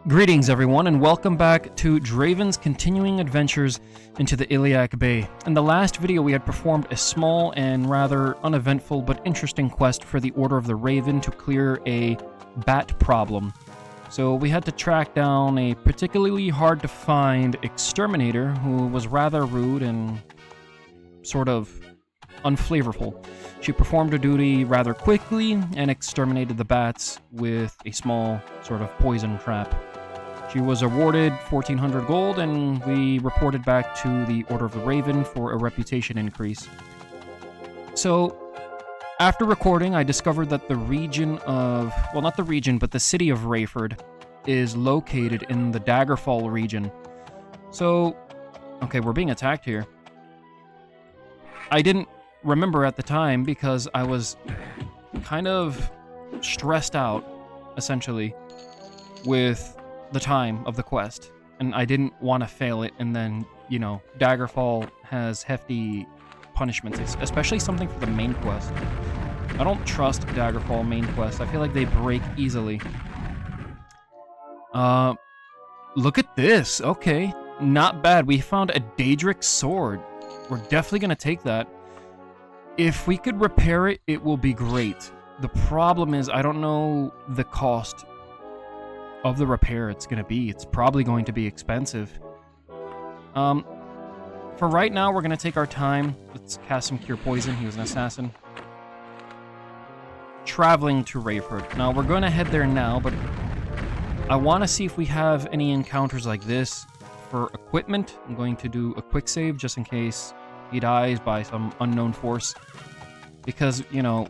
Greetings everyone, and welcome back to Draven's continuing adventures into the Iliac Bay. In the last video we had performed a small and rather uneventful but interesting quest for the Order of the Raven to clear a bat problem. So we had to track down a particularly hard to find exterminator who was rather rude and sort of unflavorful. She performed her duty rather quickly and exterminated the bats with a small sort of poison trap. She was awarded 1,400 gold, and we reported back to the Order of the Raven for a reputation increase. So, after recording, I discovered that the region of... well, not the region, but the city of Rayford is located in the Daggerfall region. So, okay, we're being attacked here. I didn't remember at the time because I was kind of stressed out, essentially, with the time of the quest, and I didn't want to fail it, and then, you know, Daggerfall has hefty punishments, especially something for the main quest. I don't trust Daggerfall main quest. I feel like they break easily. Look at this. Okay, not bad. We found a Daedric sword. We're definitely gonna take that. If we could repair it, it will be great. The problem is I don't know the cost of the repair it's going to be. It's probably going to be expensive. For right now, we're going to take our time. Let's cast some Cure Poison. He was an assassin. Traveling to Rayford. Now, we're going to head there now, but I want to see if we have any encounters like this. For equipment, I'm going to do a quick save just in case he dies by some unknown force. Because, you know,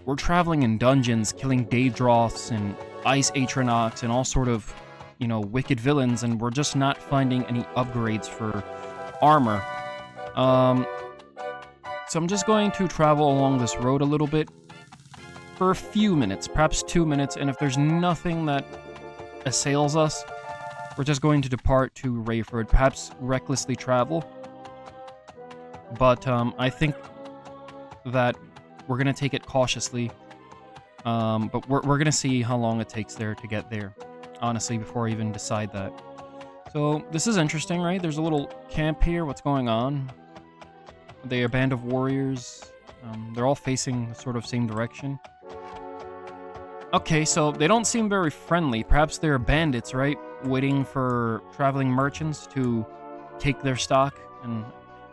we're traveling in dungeons, killing Daedroths and Ice Atronox and all sort of, you know, wicked villains, and we're just not finding any upgrades for armor. So I'm just going to travel along this road a little bit for a few minutes, perhaps 2 minutes, and if there's nothing that assails us, we're just going to depart to Rayford, perhaps recklessly travel. But I think that we're going to take it cautiously. But we're going to see how long it takes there to get there, honestly, before I even decide that. So, this is interesting, right? There's a little camp here. What's going on? They're a band of warriors. They're all facing the sort of same direction. Okay, so they don't seem very friendly. Perhaps they're bandits, right? Waiting for traveling merchants to take their stock and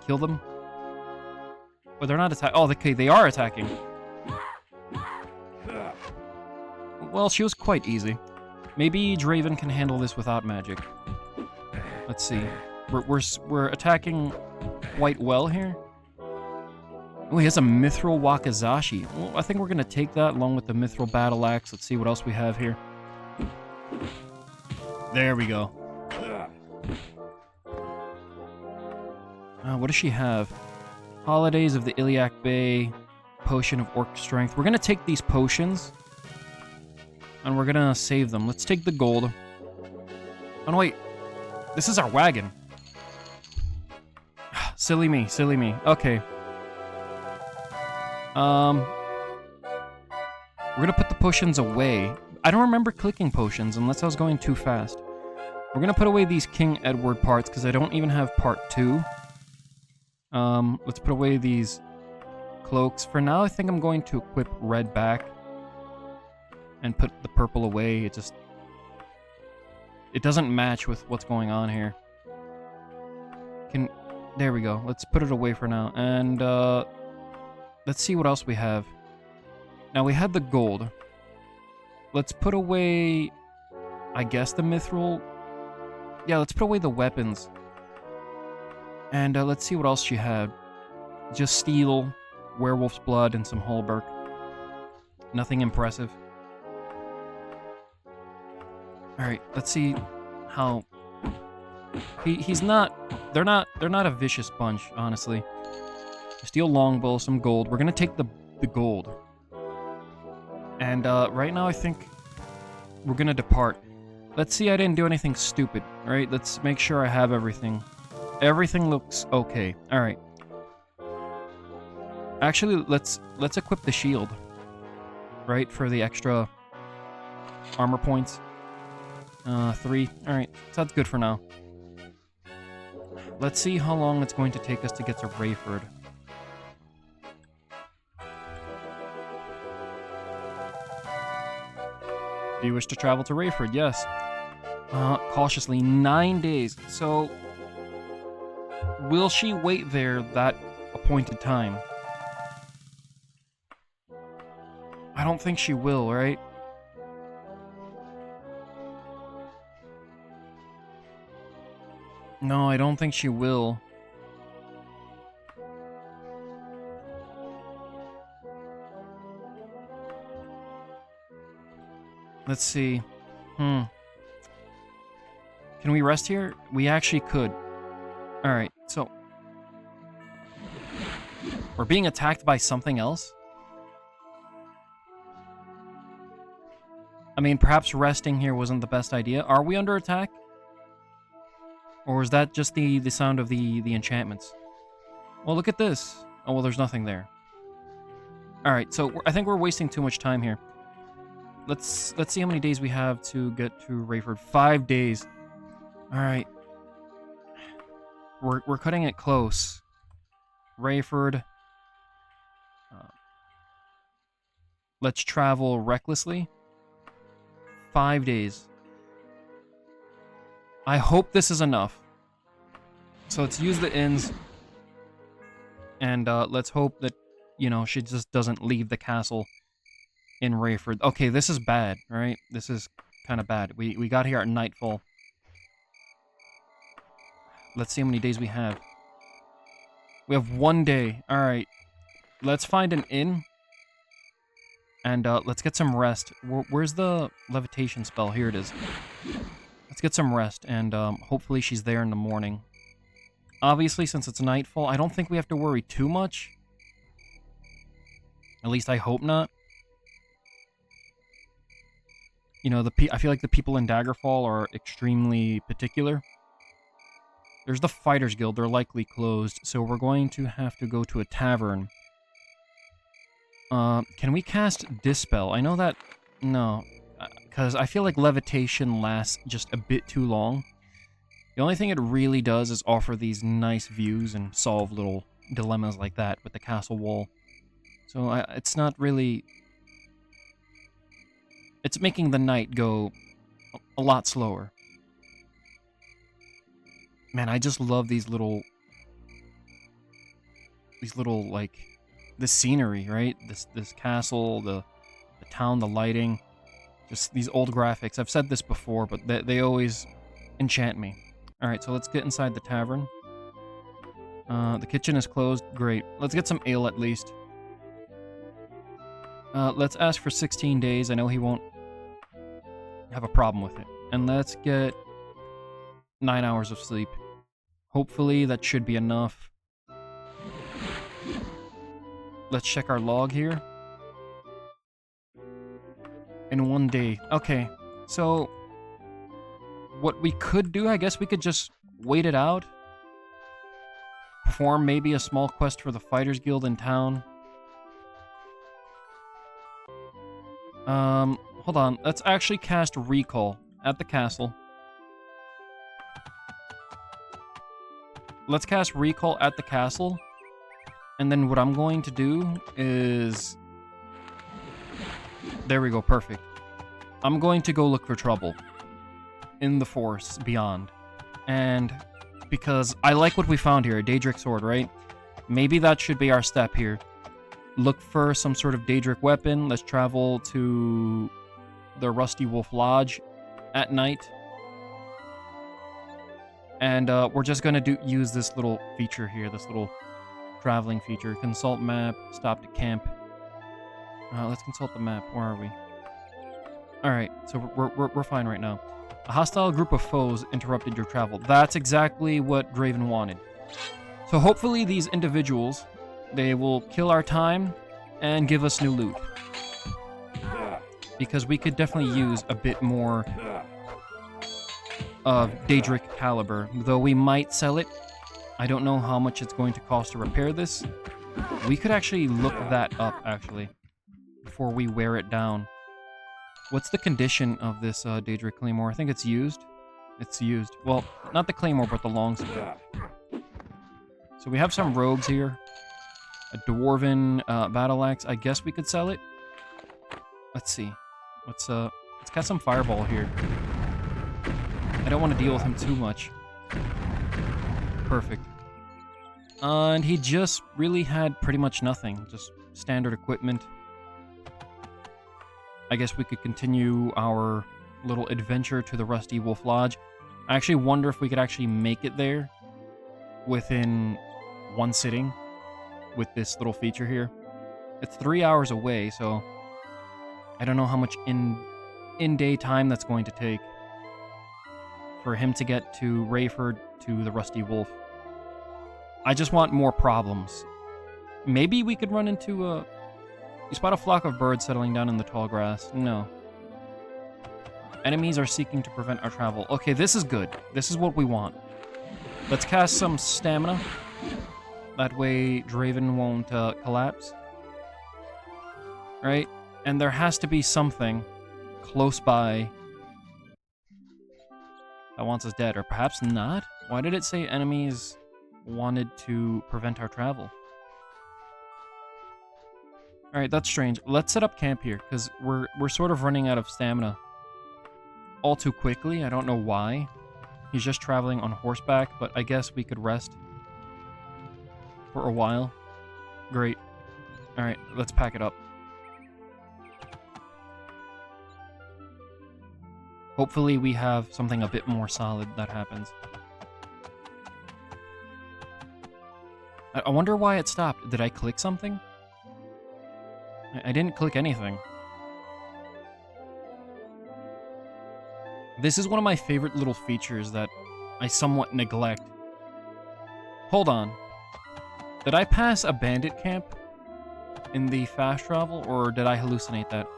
kill them. But they're not attacking. Oh, okay, they are attacking. Well, she was quite easy. Maybe Draven can handle this without magic. Let's see. We're attacking quite well here. Oh, he has a Mithril Wakizashi. Well, I think we're going to take that along with the Mithril Battle Axe. Let's see what else we have here. There we go. What does she have? Holidays of the Iliac Bay. Potion of Orc Strength. We're going to take these potions. And we're gonna save them. Let's take the gold. Oh, no, wait. This is our wagon. Silly me, silly me. Okay. We're gonna put the potions away. I don't remember clicking potions unless I was going too fast. We're gonna put away these King Edward parts because I don't even have part 2. Let's put away these cloaks. For now, I think I'm going to equip red back. And put the purple away. It doesn't match with what's going on here. There we go. Let's put it away for now. And let's see what else we have. Now we had the gold. Let's put away, I guess, the mithril. Yeah, let's put away the weapons. And let's see what else she had. Just steel, werewolf's blood, and some halberd. Nothing impressive. Alright, let's see how... He's not... They're not a vicious bunch, honestly. Steel longbow, some gold. We're gonna take the gold. And right now I think we're gonna depart. Let's see I didn't do anything stupid, right? Let's make sure I have everything. Everything looks okay. Alright. Actually, let's equip the shield. Right, for the extra armor points. 3. Alright, so that's good for now. Let's see how long it's going to take us to get to Rayford. Do you wish to travel to Rayford? Yes. Cautiously, 9 days. So, will she wait there that appointed time? I don't think she will, right? No, I don't think she will. Let's see. Can we rest here? We actually could. Alright, so... we're being attacked by something else? I mean, perhaps resting here wasn't the best idea. Are we under attack? Or is that just the sound of the enchantments? Well, look at this. Oh, well, there's nothing there. Alright, so I think we're wasting too much time here. Let's see how many days we have to get to Rayford. 5 days. Alright. We're cutting it close. Rayford. Let's travel recklessly. 5 days. I hope this is enough. So let's use the inns. And let's hope that, you know, she just doesn't leave the castle in Rayford. Okay, this is bad, right? This is kind of bad. We got here at nightfall. Let's see how many days we have. We have 1 day. Alright. Let's find an inn. And let's get some rest. Where's the levitation spell? Here it is. Let's get some rest, and hopefully she's there in the morning. Obviously, since it's nightfall, I don't think we have to worry too much. At least I hope not. You know, I feel like the people in Daggerfall are extremely particular. There's the Fighters Guild. They're likely closed, so we're going to have to go to a tavern. Can we cast Dispel? I know that... no. Because I feel like levitation lasts just a bit too long. The only thing it really does is offer these nice views and solve little dilemmas like that with the castle wall. So it's not really... it's making the night go a lot slower. Man, I just love these little, like, the scenery, right? This castle, the town, the lighting. Just these old graphics. I've said this before, but they always enchant me. Alright, so let's get inside the tavern. The kitchen is closed. Great. Let's get some ale at least. Let's ask for 16 days. I know he won't have a problem with it. And let's get 9 hours of sleep. Hopefully that should be enough. Let's check our log here. In 1 day. Okay, so what we could do, I guess we could just wait it out. Perform maybe a small quest for the Fighters Guild in town. Hold on. Let's actually cast Recall at the castle. Let's cast Recall at the castle. And then what I'm going to do is... there we go, perfect. I'm going to go look for trouble in the forest beyond. And because I like what we found here, a Daedric sword, right? Maybe that should be our step here. Look for some sort of Daedric weapon. Let's travel to the Rusty Wolf Lodge at night. And we're just going to use this little feature here, this little traveling feature. Consult map, stop to camp. Let's consult the map. Where are we? Alright, so we're fine right now. A hostile group of foes interrupted your travel. That's exactly what Draven wanted. So hopefully these individuals, they will kill our time and give us new loot. Because we could definitely use a bit more of Daedric caliber. Though we might sell it. I don't know how much it's going to cost to repair this. We could actually look that up, actually, before we wear it down. What's the condition of this Daedric Claymore? I think it's used. It's used. Well, not the Claymore, but the longsword. So we have some rogues here. A Dwarven battle axe. I guess we could sell it. Let's see. Let's cast some Fireball here. I don't want to deal with him too much. Perfect. And he just really had pretty much nothing. Just standard equipment. I guess we could continue our little adventure to the Rusty Wolf Lodge. I actually wonder if we could actually make it there within one sitting with this little feature here. It's 3 hours away, so I don't know how much in-day time that's going to take for him to get to Rayford to the Rusty Wolf. I just want more problems. Maybe we could run into a... You spot a flock of birds settling down in the tall grass. No. Enemies are seeking to prevent our travel. Okay, this is good. This is what we want. Let's cast some stamina. That way Draven won't collapse. Right? And there has to be something close by that wants us dead. Or perhaps not? Why did it say enemies wanted to prevent our travel? Alright, that's strange. Let's set up camp here, because we're sort of running out of stamina all too quickly. I don't know why. He's just traveling on horseback, but I guess we could rest for a while. Great. Alright, let's pack it up. Hopefully we have something a bit more solid that happens. I wonder why it stopped. Did I click something? I didn't click anything. This is one of my favorite little features that I somewhat neglect. Hold on. Did I pass a bandit camp in the fast travel, or did I hallucinate that?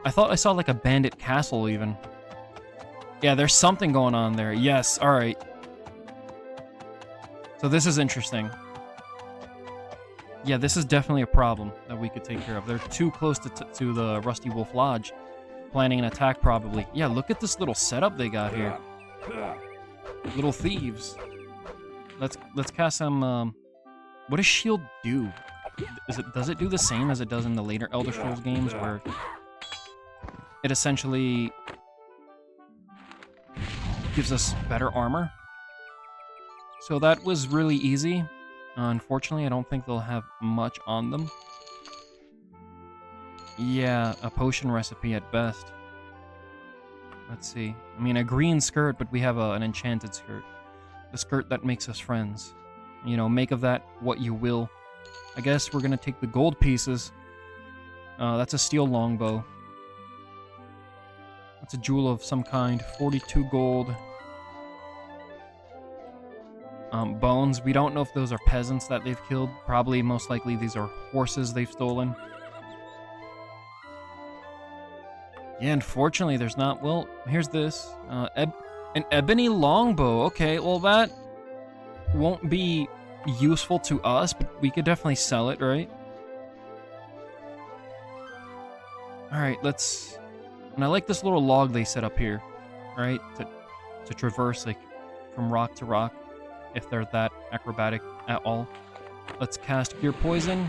I thought I saw like a bandit castle even. Yeah, there's something going on there. Yes, alright. So this is interesting. Yeah, this is definitely a problem that we could take care of. They're too close to the Rusty Wolf Lodge. Planning an attack, probably. Yeah, look at this little setup they got here. Little thieves. Let's cast some... what does shield do? Does it do the same as it does in the later Elder Scrolls games, where it essentially gives us better armor? So that was really easy. Unfortunately, I don't think they'll have much on them. Yeah, a potion recipe at best. Let's see. I mean, a green skirt, but we have an enchanted skirt. The skirt that makes us friends. You know, make of that what you will. I guess we're gonna take the gold pieces. That's a steel longbow. That's a jewel of some kind. 42 gold. Bones. We don't know if those are peasants that they've killed. Probably, most likely, these are horses they've stolen. Yeah, unfortunately, there's not... Well, here's this. An ebony longbow. Okay, well, that won't be useful to us, but we could definitely sell it, right? Alright, let's... And I like this little log they set up here, right? To traverse, like, from rock to rock, if they're that acrobatic at all. Let's cast Cure Poison,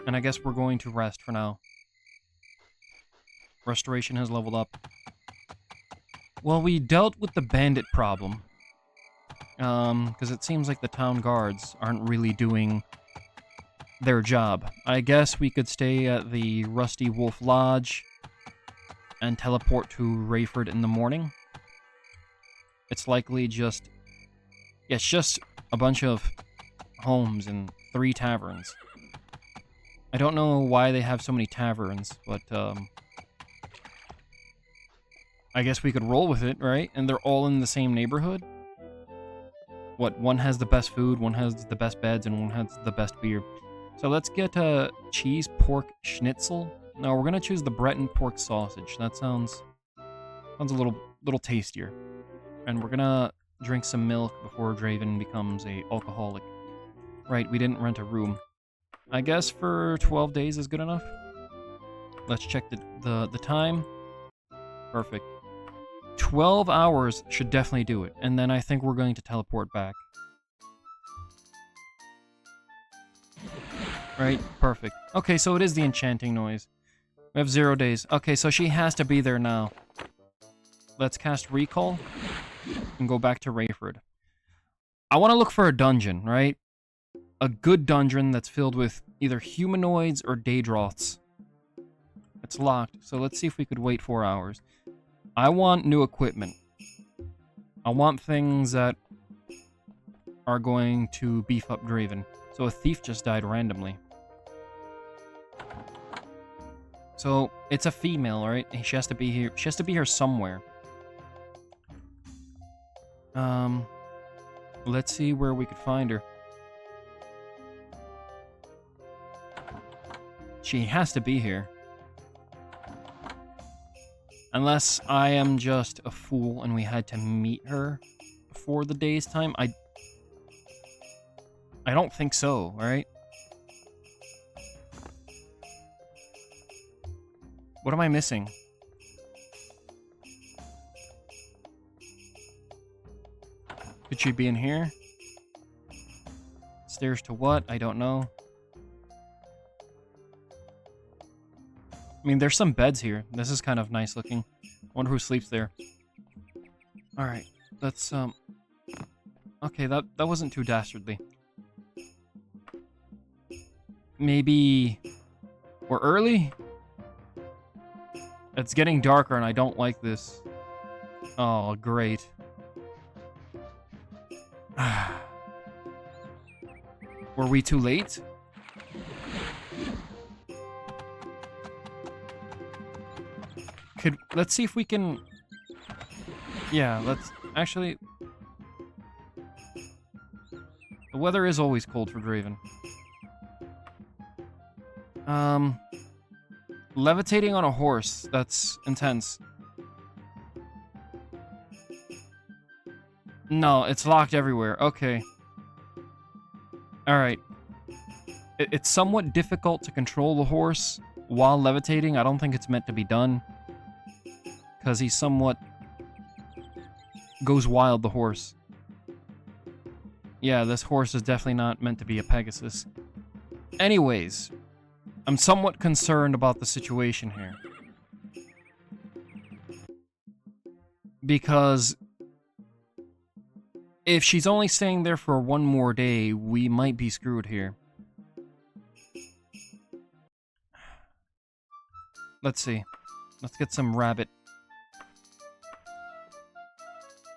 and I guess we're going to rest for now. Restoration has leveled up. Well, we dealt with the bandit problem. Because it seems like the town guards aren't really doing their job. I guess we could stay at the Rusty Wolf Lodge and teleport to Rayford in the morning. It's likely just... Yeah, it's just a bunch of homes and 3 taverns. I don't know why they have so many taverns, but I guess we could roll with it, right? And they're all in the same neighborhood? What, one has the best food, one has the best beds, and one has the best beer. So let's get a cheese pork schnitzel. No, we're gonna choose the Breton pork sausage. That sounds a little tastier. And we're gonna drink some milk before Draven becomes a alcoholic. Right, we didn't rent a room. I guess for 12 days is good enough. Let's check the time. Perfect. 12 hours should definitely do it, and then I think we're going to teleport back. Right? Perfect. Okay, so it is the enchanting noise. We have 0 days. Okay, so she has to be there now. Let's cast Recall and go back to Rayford. I want to look for a dungeon, right? A good dungeon that's filled with either humanoids or Daedroths. It's locked, so let's see if we could wait 4 hours. I want new equipment. I want things that are going to beef up Draven. So a thief just died randomly. So it's a female, right? She has to be here. She has to be here somewhere. Let's see where we could find her. She has to be here. Unless I am just a fool and we had to meet her before the day's time. I don't think so, right? What am I missing? Could she be in here? Stairs to what? I don't know. I mean, there's some beds here. This is kind of nice looking. I wonder who sleeps there. Alright, let's, okay, that wasn't too dastardly. Maybe we're early? It's getting darker and I don't like this. Oh, great. Were we too late? Let's see if we can... Yeah, let's... Actually... The weather is always cold for Draven. Levitating on a horse. That's intense. No, it's locked everywhere. Okay. Alright. It's somewhat difficult to control the horse while levitating. I don't think it's meant to be done. Because he somewhat goes wild, the horse. Yeah, this horse is definitely not meant to be a Pegasus. Anyways, I'm somewhat concerned about the situation here. Because if she's only staying there for one more day, we might be screwed here. Let's see. Let's get some rabbit.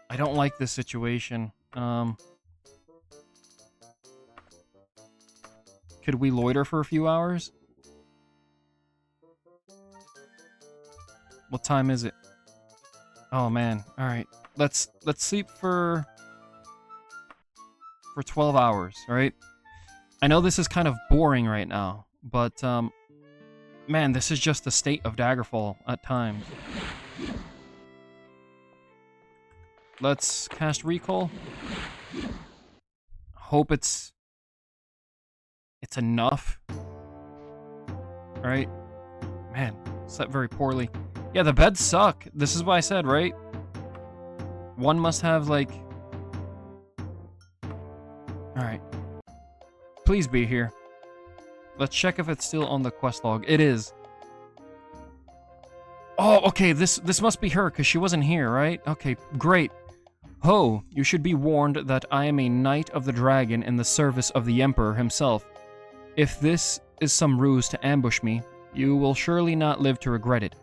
I don't like this situation. Could we loiter for a few hours? What time is it? Oh man. All right. Let's sleep for 12 hours, all right? I know this is kind of boring right now, but man, this is just the state of Daggerfall at times. Let's cast Recall. Hope it's enough. Alright. Man, slept very poorly. Yeah, the beds suck. This is what I said, right? One must have, like... Alright. Please be here. Let's check if it's still on the quest log. It is. Oh, okay, this must be her, because she wasn't here, right? Okay, great. Ho, you should be warned that I am a knight of the dragon in the service of the Emperor himself. If this is some ruse to ambush me, you will surely not live to regret it.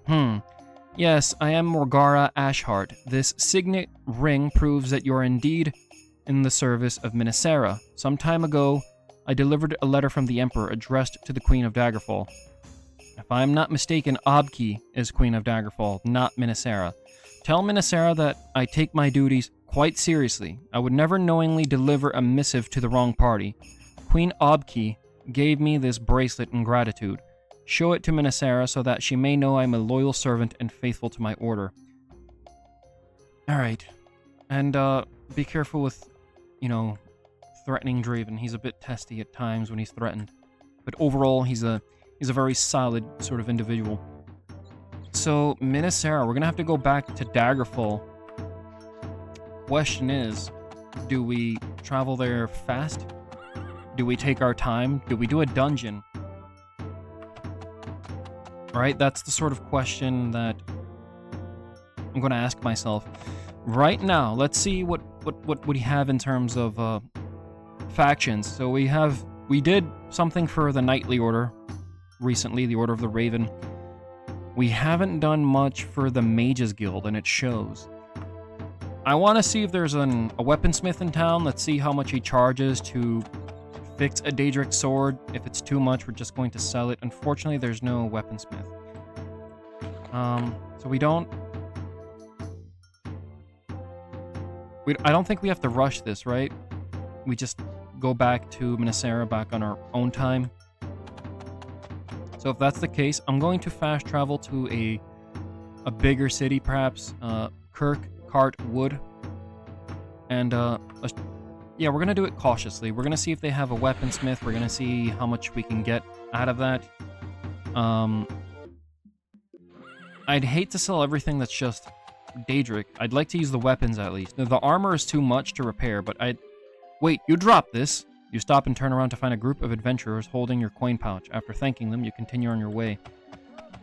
Yes, I am Morgara Ashheart. This signet ring proves that you are indeed in the service of Minnesera. Some time ago, I delivered a letter from the Emperor addressed to the Queen of Daggerfall. If I am not mistaken, Obki is Queen of Daggerfall, not Minnesera. Tell Minnesera that I take my duties quite seriously. I would never knowingly deliver a missive to the wrong party. Queen Obki gave me this bracelet in gratitude. Show it to Minnesera so that she may know I'm a loyal servant and faithful to my order. Alright. And, be careful with, you know, threatening Draven. He's a bit testy at times when he's threatened. But overall, he's a very solid sort of individual. So, Minnesera, we're gonna have to go back to Daggerfall. Question is, do we travel there fast? Do we take our time? Do we do a dungeon? Right? That's the sort of question that I'm gonna ask myself. Right now, let's see what we have in terms of factions. So we did something for the Knightly Order recently, the Order of the Raven. We haven't done much for the Mages Guild, and it shows. I want to see if there's a weaponsmith in town. Let's see how much he charges to fix a Daedric sword. If it's too much, we're just going to sell it. Unfortunately, there's no weaponsmith. So we don't... I don't think we have to rush this, right? We just go back to Minnesera back on our own time. So if that's the case, I'm going to fast travel to a bigger city, perhaps Wood. And yeah, we're gonna do it cautiously. We're gonna see if they have a weaponsmith. We're gonna see how much we can get out of that. I'd hate to sell everything that's just Daedric. I'd like to use the weapons at least. The armor is too much to repair, but Wait, you dropped this. You stop and turn around to find a group of adventurers holding your coin pouch. After thanking them, you continue on your way.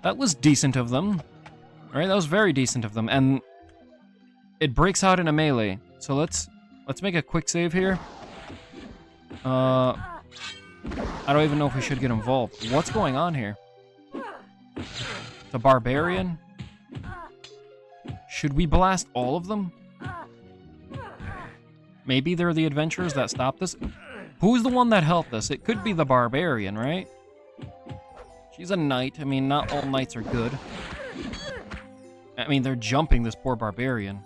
That was decent of them. Alright, that was very decent of them. And it breaks out in a melee. So let's make a quick save here. I don't even know if we should get involved. What's going on here? The barbarian? Should we blast all of them? Maybe they're the adventurers that stopped us. Who's the one that helped us? It could be the barbarian, right? She's a knight. I mean, not all knights are good. I mean, they're jumping this poor barbarian.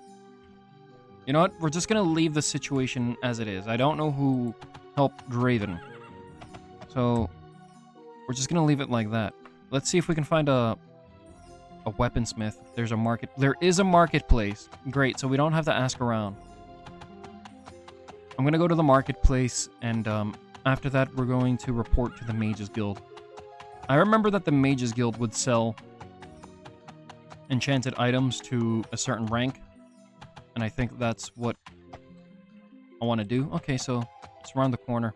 You know what? We're just gonna leave the situation as it is. I don't know who helped Draven. So, we're just gonna leave it like that. Let's see if we can find a weaponsmith. There's a market. There is a marketplace. Great, so we don't have to ask around. I'm gonna go to the marketplace, and after that, we're going to report to the Mages Guild. I remember that the Mages Guild would sell enchanted items to a certain rank, and I think that's what I want to do. Okay, so it's around the corner.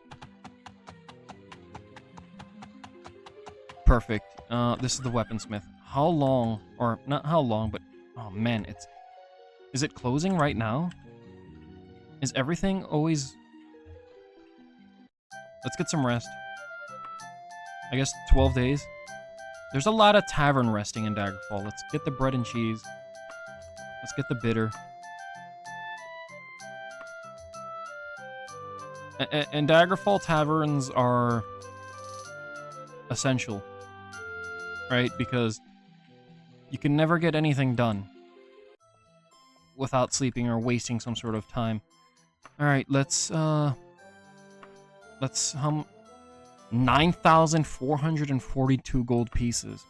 Perfect. This is the weaponsmith. How long, or not how long, but oh man, is it closing right now? Is everything always... Let's get some rest. I guess 12 days. There's a lot of tavern resting in Daggerfall. Let's get the bread and cheese. Let's get the bitter. And Daggerfall taverns are essential, right? Because you can never get anything done without sleeping or wasting some sort of time. All right, let's 9,442 gold pieces.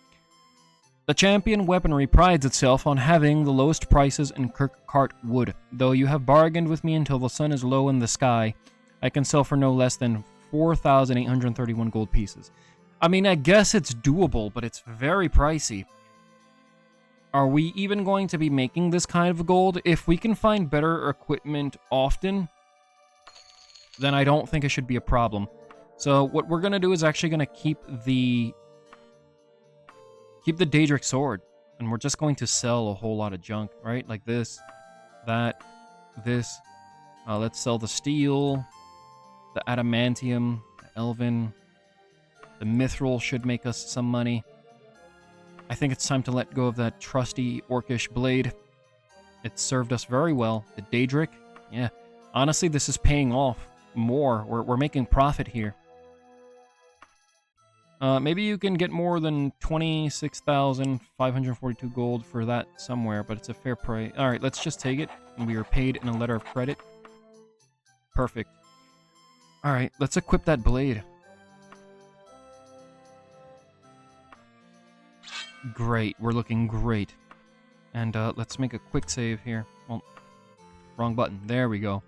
The champion weaponry prides itself on having the lowest prices in Kirkcart Wood. Though you have bargained with me until the sun is low in the sky, I can sell for no less than 4,831 gold pieces. I mean, I guess it's doable, but it's very pricey. Are we even going to be making this kind of gold? If we can find better equipment often, then I don't think it should be a problem. So what we're going to do is actually going to keep the Daedric sword, and we're just going to sell a whole lot of junk, right? Like this, that, this. Let's sell the steel, the adamantium, the elven, the mithril should make us some money. I think it's time to let go of that trusty orcish blade. It served us very well. The Daedric, yeah. Honestly, this is paying off more. We're making profit here. Maybe you can get more than 26,542 gold for that somewhere, but it's a fair price. All right, let's just take it, and we are paid in a letter of credit. Perfect. All right, let's equip that blade. Great, we're looking great. And let's make a quick save here. Well, wrong button. There we go.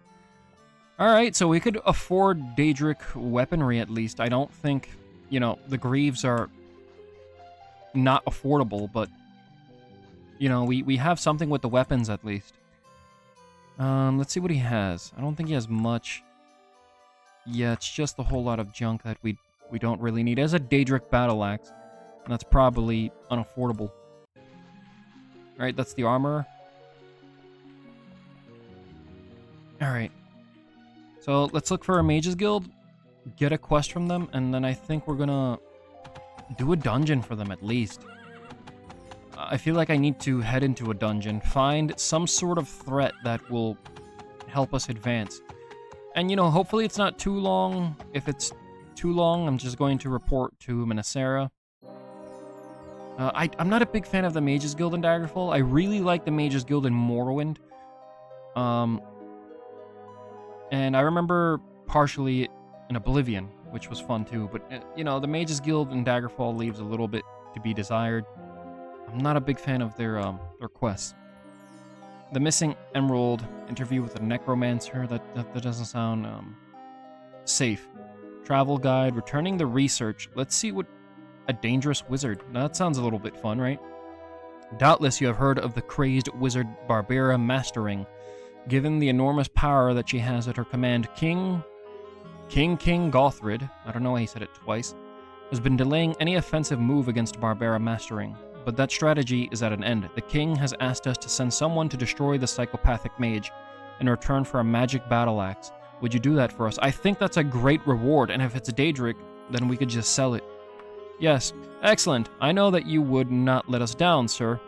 Alright, so we could afford Daedric weaponry at least. I don't think, you know, the greaves are not affordable, but you know, we have something with the weapons at least. Let's see what he has. I don't think he has much. Yeah, it's just a whole lot of junk that we don't really need. He has a Daedric battle axe, and that's probably unaffordable. Alright, that's the armor. Alright. So let's look for a Mages Guild, get a quest from them, and then I think we're gonna do a dungeon for them at least. I feel like I need to head into a dungeon, find some sort of threat that will help us advance. And, you know, hopefully it's not too long. If it's too long, I'm just going to report to Minacera. I'm not a big fan of the Mages Guild in Daggerfall. I really like the Mages Guild in Morrowind. And I remember partially in Oblivion, which was fun too. But, you know, the Mages Guild in Daggerfall leaves a little bit to be desired. I'm not a big fan of their quests. The missing emerald, interview with a necromancer, that doesn't sound safe. Travel guide, returning the research. Let's see what a dangerous wizard. Now, that sounds a little bit fun, right? Doubtless you have heard of the crazed wizard Barbara Mastering. Given the enormous power that she has at her command, King Gothrid, I don't know why he said it twice, has been delaying any offensive move against Barbara Mastering. But that strategy is at an end. The king has asked us to send someone to destroy the psychopathic mage in return for a magic battle axe. Would you do that for us? I think that's a great reward, and if it's a Daedric, then we could just sell it. Yes, excellent. I know that you would not let us down, sir.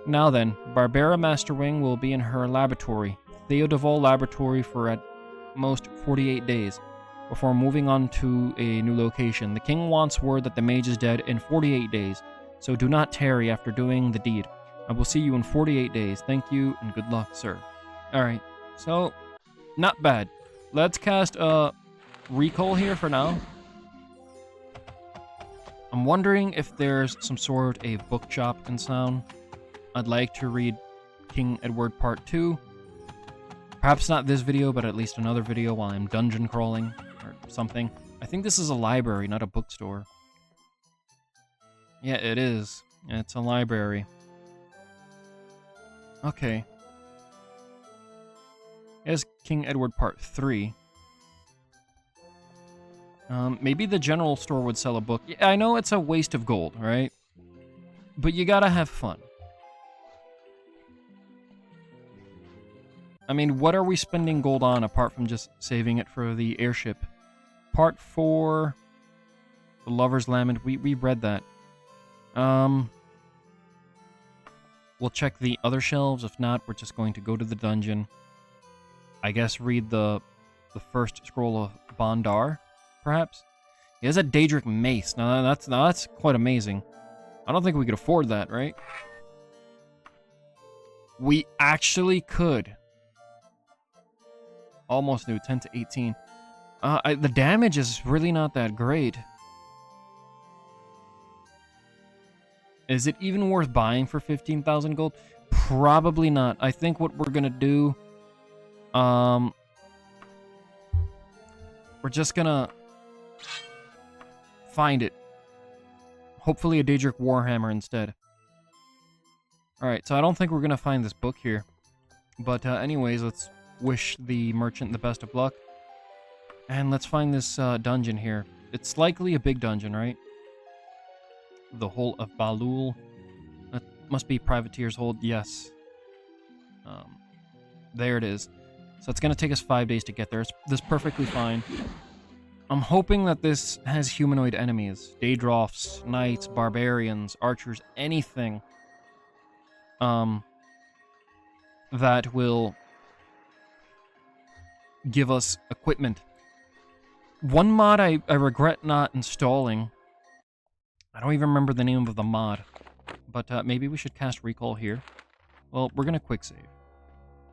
Now then, Barbara Masterwing will be in her laboratory, Theodoval Laboratory, for at most 48 days, before moving on to a new location. The king wants word that the mage is dead in 48 days. So do not tarry after doing the deed. I will see you in 48 days. Thank you, and good luck, sir. Alright, so, not bad. Let's cast Recall here for now. I'm wondering if there's some sort of a bookshop in town. I'd like to read King Edward Part 2. Perhaps not this video, but at least another video while I'm dungeon crawling, or something. I think this is a library, not a bookstore. Yeah, it is. It's a library. Okay. Here's King Edward Part 3. Maybe the general store would sell a book. Yeah, I know it's a waste of gold, right? But you gotta have fun. I mean, what are we spending gold on apart from just saving it for the airship? Part 4. The Lover's Lament. We read that. We'll check the other shelves. If not, we're just going to go to the dungeon. I guess read the first scroll of Bondar, perhaps? He has a Daedric mace. Now that's quite amazing. I don't think we could afford that, right? We actually could. Almost new, 10 to 18. The damage is really not that great. Is it even worth buying for 15,000 gold? Probably not. I think what we're gonna do, we're just gonna find it. Hopefully a Daedric Warhammer instead. Alright, so I don't think we're gonna find this book here. But anyways, let's wish the merchant the best of luck. And let's find this dungeon here. It's likely a big dungeon, right? The Hole of Balul. That must be Privateer's Hold. Yes. There it is. So it's going to take us 5 days to get there. This perfectly fine. I'm hoping that this has humanoid enemies. Daedroths, knights, barbarians, archers, anything that will give us equipment. One mod I regret not installing. I don't even remember the name of the mod. But maybe we should cast Recall here. Well, we're going to quick save.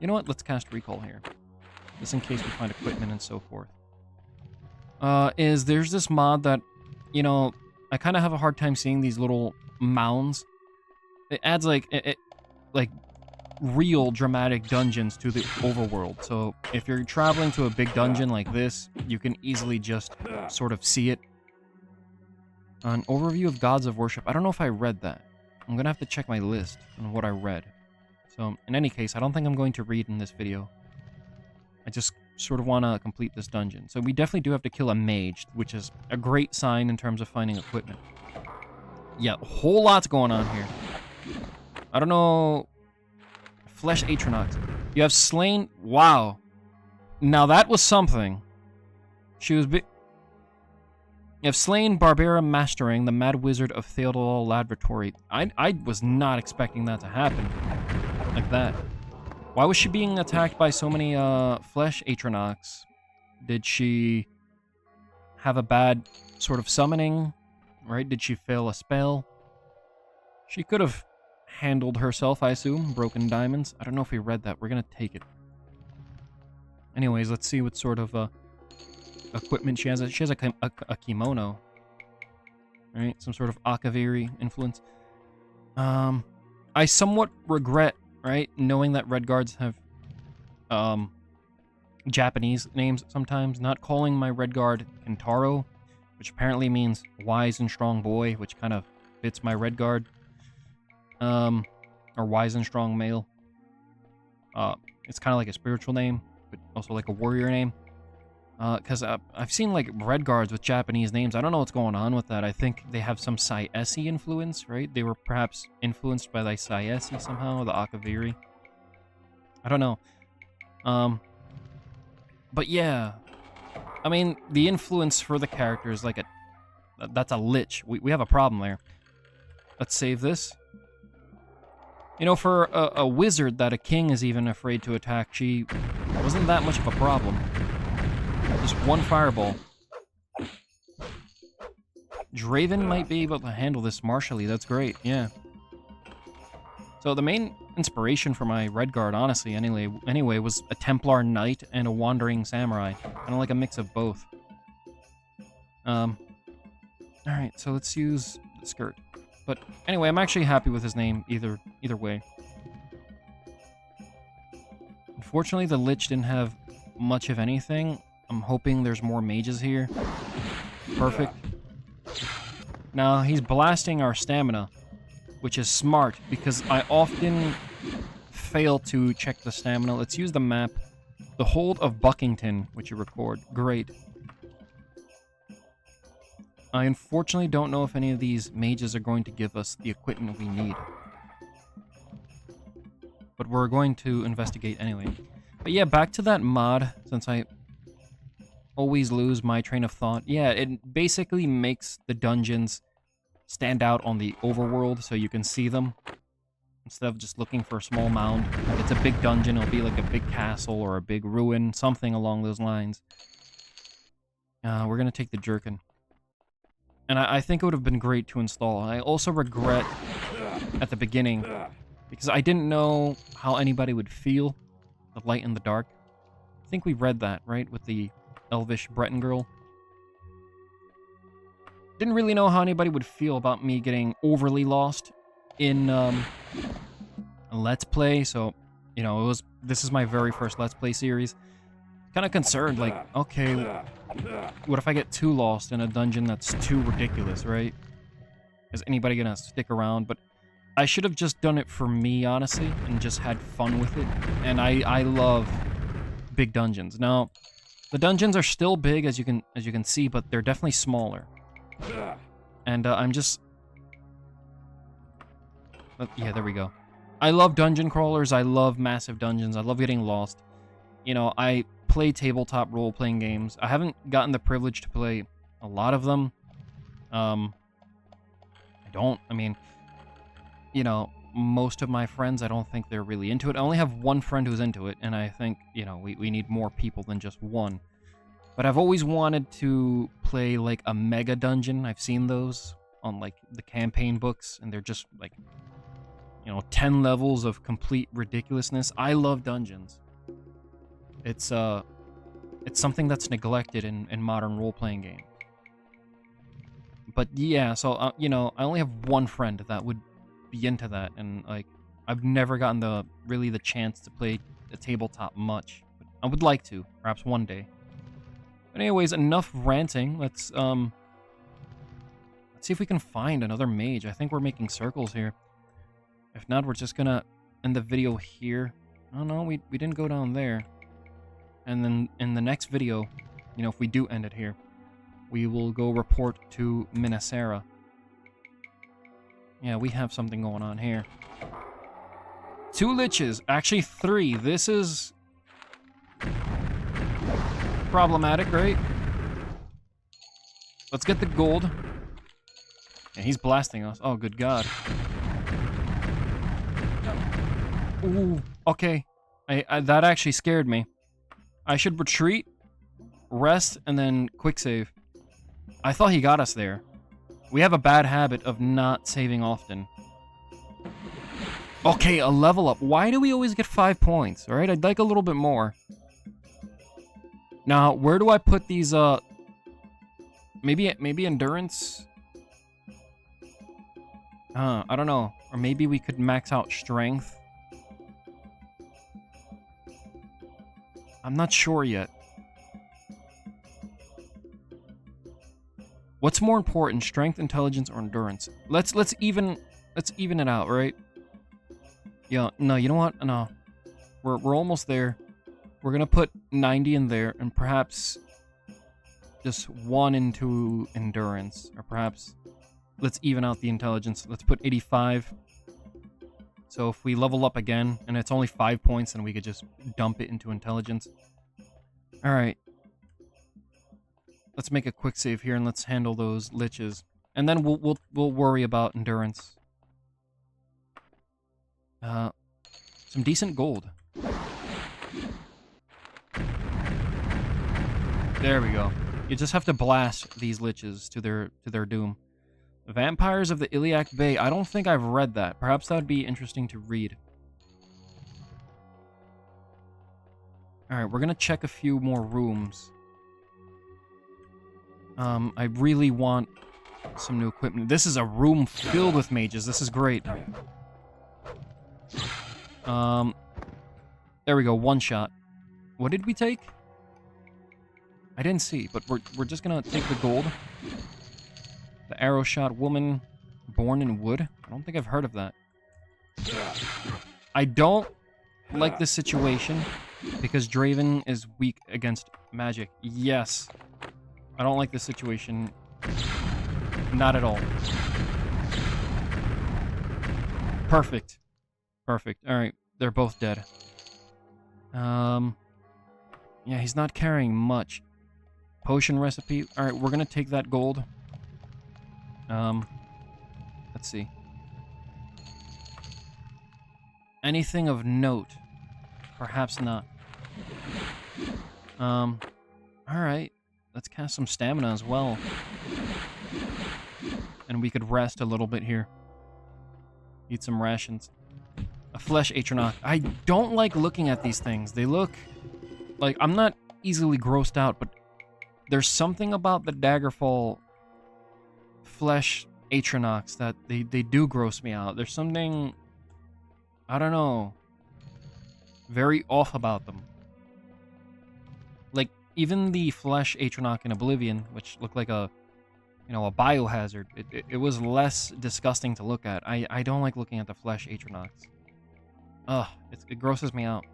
You know what? Let's cast Recall here. Just in case we find equipment and so forth. There's this mod that, you know, I kind of have a hard time seeing these little mounds. It adds like real dramatic dungeons to the overworld. So if you're traveling to a big dungeon like this, you can easily just sort of see it. An overview of gods of worship. I don't know if I read that. I'm gonna have to check my list on what I read. So, in any case, I don't think I'm going to read in this video. I just sort of want to complete this dungeon. So we definitely do have to kill a mage, which is a great sign in terms of finding equipment. Yeah, a whole lot's going on here. I don't know... Flesh Atronox. You have slain... Wow. Now that was something. She was... You have slain Barbara Mastering, the Mad Wizard of Theodol Laboratory. I was not expecting that to happen. Like that. Why was she being attacked by so many Flesh Atronox? Did she have a bad sort of summoning? Right? Did she fail a spell? She could have handled herself, I assume. Broken diamonds. I don't know if we read that. We're gonna take it. Anyways, let's see what sort of equipment she has. She has a kimono. Right? Some sort of Akaviri influence. I somewhat regret, right, knowing that Red Guards have Japanese names sometimes. Not calling my Red Guard Kentaro, which apparently means wise and strong boy, which kind of fits my Red Guard. Or wise and strong male. It's kind of like a spiritual name, but also like a warrior name. Because I've seen like Red Guards with Japanese names. I don't know what's going on with that. I think they have some Saesi influence, right? They were perhaps influenced by the Saesi somehow, the Akaviri. I don't know. But yeah. I mean, the influence for the character is like that's a lich. We have a problem there. Let's save this. You know, for a wizard that a king is even afraid to attack, she wasn't that much of a problem. Just one fireball. Draven might be able to handle this martially. That's great, yeah. So the main inspiration for my Red Guard, honestly, anyway, was a Templar Knight and a Wandering Samurai. Kind of like a mix of both. Alright, so let's use the skirt. But anyway, I'm actually happy with his name either way. Unfortunately, the Lich didn't have much of anything. I'm hoping there's more mages here. Perfect. Now, he's blasting our stamina, which is smart, because I often fail to check the stamina. Let's use the map. The Hold of Buckington, which you record. Great. I unfortunately don't know if any of these mages are going to give us the equipment we need. But we're going to investigate anyway. But yeah, back to that mod, since I always lose my train of thought. Yeah, it basically makes the dungeons stand out on the overworld so you can see them. Instead of just looking for a small mound. If it's a big dungeon, it'll be like a big castle or a big ruin, something along those lines. We're going to take the Jerkin. And I think it would have been great to install. I also regret at the beginning, because I didn't know how anybody would feel, the light and the dark. I think we read that, right, with the Elvish Breton girl. Didn't really know how anybody would feel about me getting overly lost in a Let's Play, so, you know, this is my very first Let's Play series. Kind of concerned, like, okay, what if I get too lost in a dungeon that's too ridiculous, right? Is anybody gonna stick around? But I should have just done it for me, honestly, and just had fun with it. And I love big dungeons. Now, the dungeons are still big, as you can see, but they're definitely smaller. And I'm just... yeah, there we go. I love dungeon crawlers. I love massive dungeons. I love getting lost. You know, I play tabletop role-playing games. I haven't gotten the privilege to play a lot of them. I mean, you know, most of my friends, I don't think they're really into it. I only have one friend who's into it, and I think, you know, we need more people than just one. But I've always wanted to play, like, a mega dungeon. I've seen those on, like, the campaign books, and they're just, like, you know, 10 levels of complete ridiculousness. I love dungeons. It's something that's neglected in modern role-playing games. But yeah, so, you know, I only have one friend that would be into that, and, like, I've never gotten the chance to play a tabletop much. But I would like to, perhaps one day. But anyways, enough ranting. Let's see if we can find another mage. I think we're making circles here. If not, we're just gonna end the video here. Oh no, we didn't go down there. And then in the next video, you know, if we do end it here, we will go report to Minasera. Yeah, we have something going on here. 2 liches, actually 3. This is problematic, right? Let's get the gold. Yeah, he's blasting us. Oh, good God. Ooh, okay. That actually scared me. I should retreat, rest, and then quick save. I thought he got us there. We have a bad habit of not saving often. Okay, a level up. Why do we always get 5 points? All right, I'd like a little bit more. Now, where do I put these, maybe endurance? I don't know. Or maybe we could max out strength. I'm not sure yet. What's more important, strength, intelligence, or endurance? Let's even it out, right? Yeah, no, you know what? No. We're almost there. We're gonna put 90 in there, and perhaps just 1 into endurance, or perhaps let's even out the intelligence. Let's put 85. So if we level up again, and it's only 5 points, then we could just dump it into intelligence. All right. Let's make a quick save here, and let's handle those liches, and then we'll worry about endurance. Some decent gold. There we go. You just have to blast these liches to their doom. Vampires of the Iliac Bay. I don't think I've read that. Perhaps that would be interesting to read. Alright, we're gonna check a few more rooms. I really want some new equipment. This is a room filled with mages. This is great. There we go. 1 shot. What did we take? I didn't see, but we're just gonna take the gold. The arrow shot woman born in wood. I don't think I've heard of that. I don't like this situation because Draven is weak against magic. Yes. I don't like this situation. Not at all. Perfect. Perfect. Alright, they're both dead. Yeah, he's not carrying much. Potion recipe. Alright, we're gonna take that gold. Let's see. Anything of note? Perhaps not. Alright. Let's cast some stamina as well. And we could rest a little bit here. Eat some rations. A flesh atronach. I don't like looking at these things. They look like... I'm not easily grossed out, but there's something about the Daggerfall flesh atronachs that they do gross me out. There's something... I don't know. Very off about them. Like, even the flesh atronach in Oblivion, which looked like a... you know, a biohazard. It was less disgusting to look at. I don't like looking at the flesh atronachs. Ugh, it grosses me out.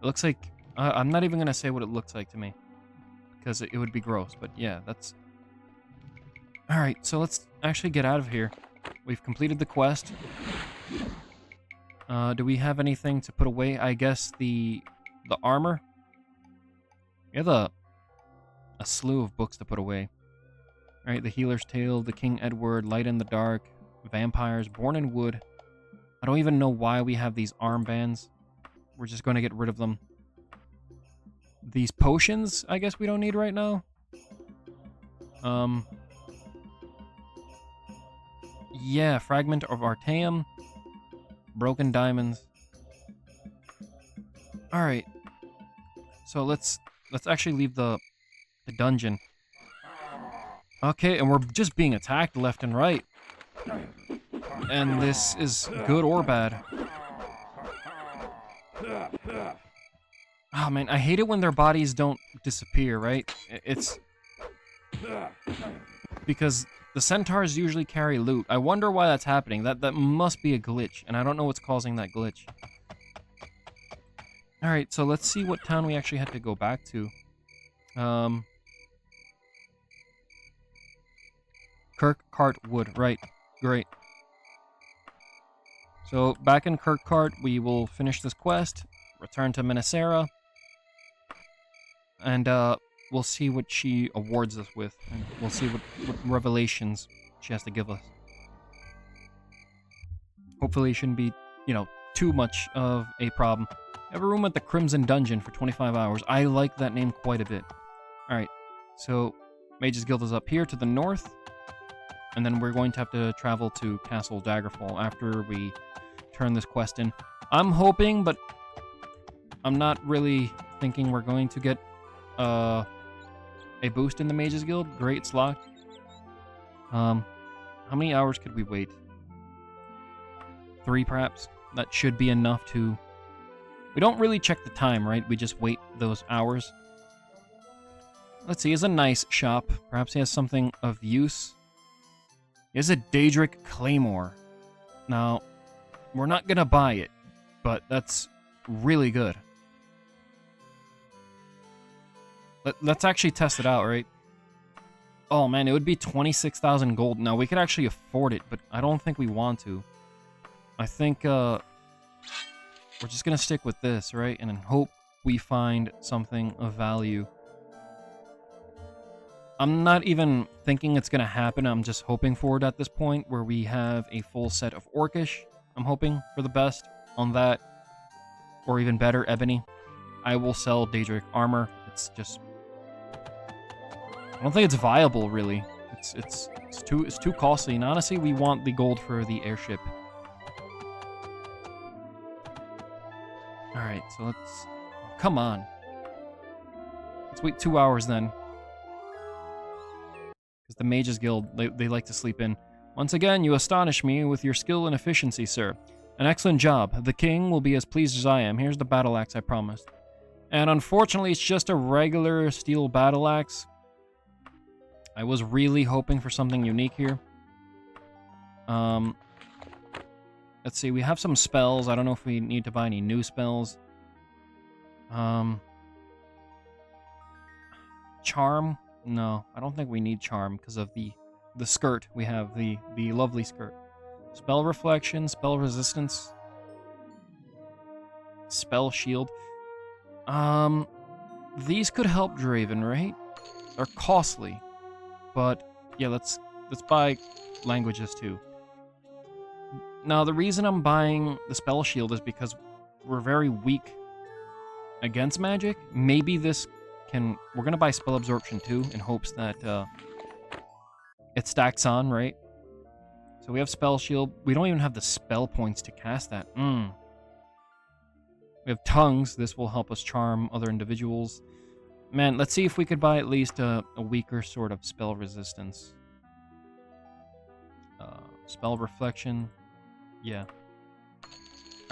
It looks like... I'm not even going to say what it looks like to me. Because it would be gross, but yeah, that's... Alright, so let's actually get out of here. We've completed the quest. Do we have anything to put away? I guess the armor? We have a slew of books to put away. Alright, the Healer's Tale, the King Edward, Light in the Dark, Vampires, Born in Wood. I don't even know why we have these armbands. We're just going to get rid of them. These potions, I guess we don't need right now. Yeah, Fragment of Artaeum, Broken Diamonds. Alright. So let's actually leave the dungeon. Okay, and we're just being attacked left and right. And this is good or bad. Oh man, I hate it when their bodies don't disappear, right? It's... because The centaurs usually carry loot. I wonder why that's happening. That must be a glitch, and I don't know what's causing that glitch. Alright, so let's see what town we actually had to go back to. Kirkcart Wood, right. Great. So, back in Kirkcart, we will finish this quest, return to Minnesera, and we'll see what she awards us with, and we'll see what revelations she has to give us. Hopefully it shouldn't be, you know, too much of a problem. Have a room at the Crimson Dungeon for 25 hours. I like that name quite a bit. Alright, so Mage's Guild is up here to the north, and then we're going to have to travel to Castle Daggerfall after we turn this quest in. I'm hoping, but I'm not really thinking we're going to get a boost in the Mage's Guild. Great, it's locked. How many hours could we wait? 3, perhaps? That should be enough to... We don't really check the time, right? We just wait those hours. Let's see, he has a nice shop. Perhaps he has something of use. He has a Daedric Claymore. Now, we're not gonna buy it, but that's really good. Let's actually test it out, right? Oh man, it would be 26,000 gold. Now, we could actually afford it, but I don't think we want to. I think, we're just gonna stick with this, right? And then hope we find something of value. I'm not even thinking it's gonna happen. I'm just hoping for it at this point, where we have a full set of Orcish. I'm hoping for the best on that. Or even better, Ebony. I will sell Daedric armor. It's just... I don't think it's viable, really. It's too costly. And honestly, we want the gold for the airship. Alright, so let's... Come on. Let's wait 2 hours then. Because the Mages Guild, they like to sleep in. Once again, you astonish me with your skill and efficiency, sir. An excellent job. The king will be as pleased as I am. Here's the battle axe I promised. And unfortunately, it's just a regular steel battle axe. I was really hoping for something unique here. Let's see, we have some spells. I don't know if we need to buy any new spells. Charm? No, I don't think we need charm because of the skirt. We have the lovely skirt. Spell reflection, spell resistance, spell shield. These could help Draven, right? They're costly, but yeah, let's buy languages too. Now, the reason I'm buying the spell shield is because we're very weak against magic. Maybe this can... We're gonna buy spell absorption too in hopes that it stacks on, right? So we have spell shield. We don't even have the spell points to cast that. We have tongues. This will help us charm other individuals. Man, let's see if we could buy at least a weaker sort of spell resistance. Spell reflection. Yeah.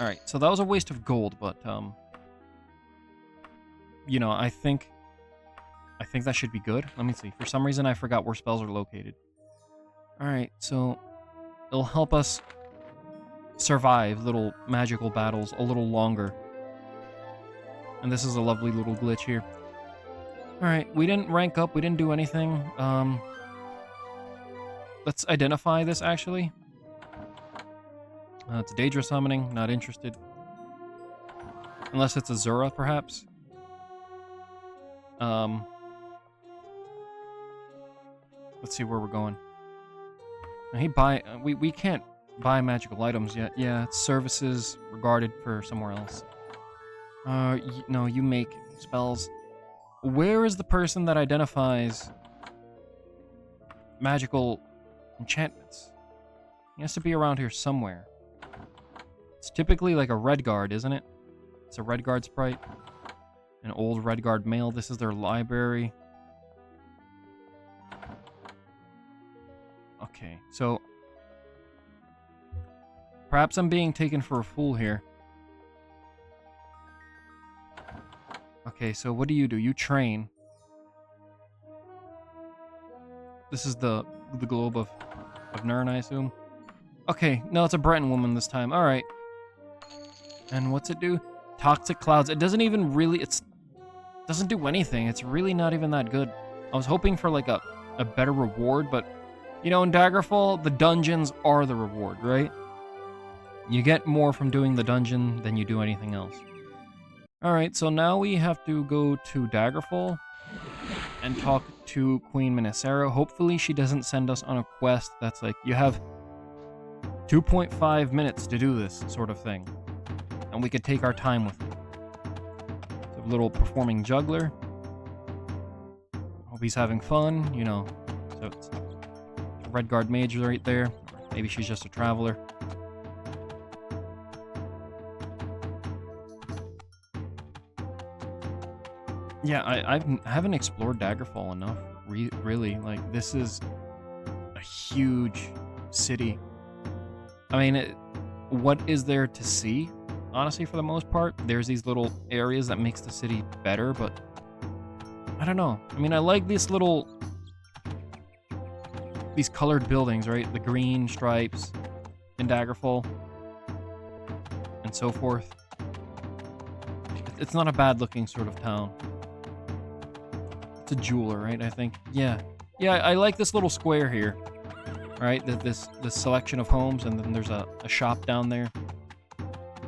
Alright, so that was a waste of gold, but, you know, I think that should be good. Let me see. For some reason, I forgot where spells are located. Alright, so it'll help us survive little magical battles a little longer. And this is a lovely little glitch here. Alright, we didn't rank up. We didn't do anything. Let's identify this, actually. It's Daedra summoning. Not interested. Unless it's Azura, perhaps. Let's see where we're going. Now, we can't buy magical items yet. Yeah, it's services regarded for somewhere else. No, you make spells. Where is the person that identifies magical enchantments? He has to be around here somewhere. It's typically like a red guard, isn't it? It's a red guard sprite. An old red guard male. This is their library. Okay, so perhaps I'm being taken for a fool here. Okay, so what do? You train. This is the globe of Nirn, I assume. Okay, no, it's a Breton woman this time. All right. And what's it do? Toxic clouds. It doesn't even really, doesn't do anything. It's really not even that good. I was hoping for like a better reward, but you know, in Daggerfall, the dungeons are the reward, right? You get more from doing the dungeon than you do anything else. All right, so now we have to go to Daggerfall and talk to Queen Minnesera. Hopefully she doesn't send us on a quest that's like, you have 2.5 minutes to do this sort of thing. And we could take our time with it. So a little performing juggler. Hope he's having fun, you know. So it's Red Guard Mage right there. Maybe she's just a traveler. Yeah, I haven't explored Daggerfall enough, really. Like, this is a huge city. I mean, what is there to see? Honestly, for the most part, there's these little areas that makes the city better, but I don't know. I mean, I like these colored buildings, right? The green stripes in Daggerfall and so forth. It's not a bad looking sort of town. It's a jeweler, right? I think. Yeah, I like this little square here, right? This selection of homes, and then there's a shop down there.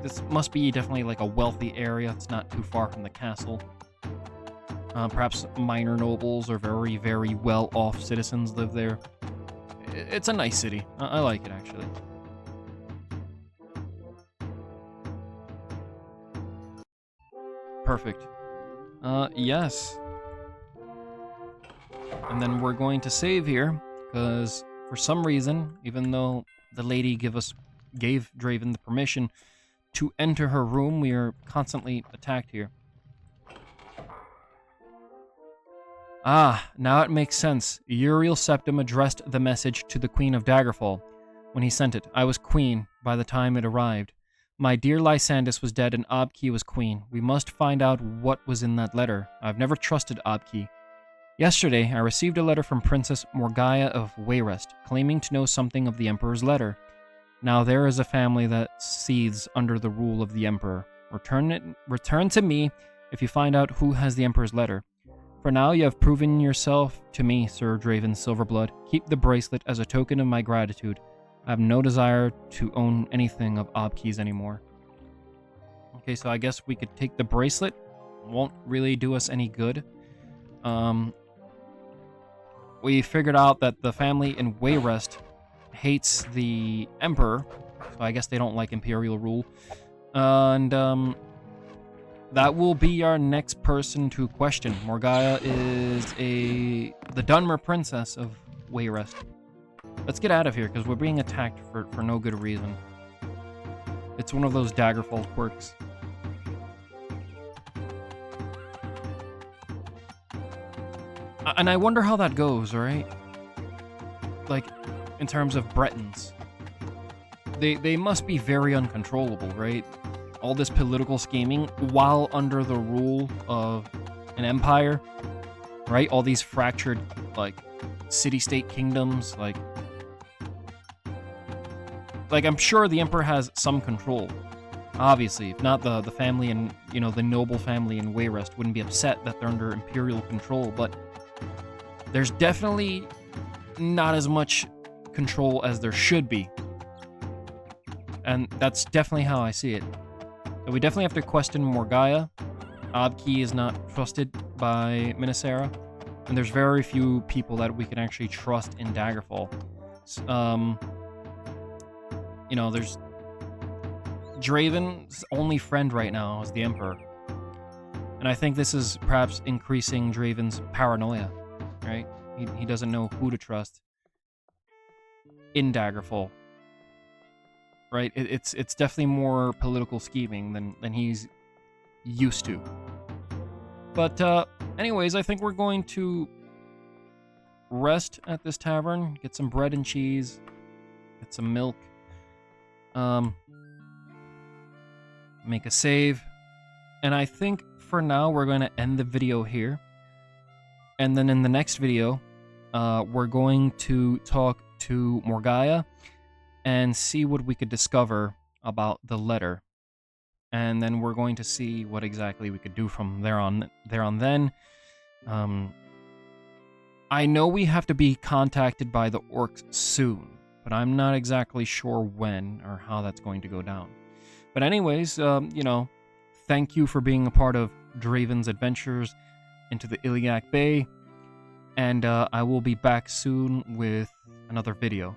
This must be definitely like a wealthy area. It's not too far from the castle. Perhaps minor nobles or very, very well-off citizens live there. It's a nice city. I like it, actually. Perfect. Yes. And then we're going to save here, because for some reason, even though the lady gave Draven the permission to enter her room, we are constantly attacked here. Ah, now it makes sense. Uriel Septim addressed the message to the Queen of Daggerfall. When he sent it, I was queen by the time it arrived. My dear Lysandus was dead and Abki was queen. We must find out what was in that letter. I've never trusted Abki. Yesterday, I received a letter from Princess Morgaya of Wayrest, claiming to know something of the Emperor's letter. Now there is a family that seethes under the rule of the Emperor. Return to me if you find out who has the Emperor's letter. For now, you have proven yourself to me, Sir Draven Silverblood. Keep the bracelet as a token of my gratitude. I have no desire to own anything of Abki's anymore. Okay, so I guess we could take the bracelet. Won't really do us any good. We figured out that the family in Wayrest hates the Emperor, so I guess they don't like Imperial rule. And that will be our next person to question. Morgaya is the Dunmer Princess of Wayrest. Let's get out of here, because we're being attacked for no good reason. It's one of those Daggerfall quirks. And I wonder how that goes, right? Like, in terms of Bretons. They must be very uncontrollable, right? All this political scheming while under the rule of an empire, right? All these fractured, like, city-state kingdoms, like I'm sure the Emperor has some control. Obviously, if not the family and, you know, the noble family in Wayrest wouldn't be upset that they're under Imperial control, but there's definitely not as much control as there should be. And that's definitely how I see it. So we definitely have to question Morgaya. Abki is not trusted by Minnesera. And there's very few people that we can actually trust in Daggerfall. You know, there's Draven's only friend right now is the Emperor. And I think this is perhaps increasing Draven's paranoia, right? He doesn't know who to trust in Daggerfall. Right? It's definitely more political scheming than he's used to. But anyways, I think we're going to rest at this tavern, get some bread and cheese, get some milk, make a save, and I think for now we're going to end the video here. And then in the next video, we're going to talk to Morgaya and see what we could discover about the letter. And then we're going to see what exactly we could do from there on then. I know we have to be contacted by the orcs soon, but I'm not exactly sure when or how that's going to go down. But anyways, you know, thank you for being a part of Draven's adventures into the Iliac Bay, and I will be back soon with another video.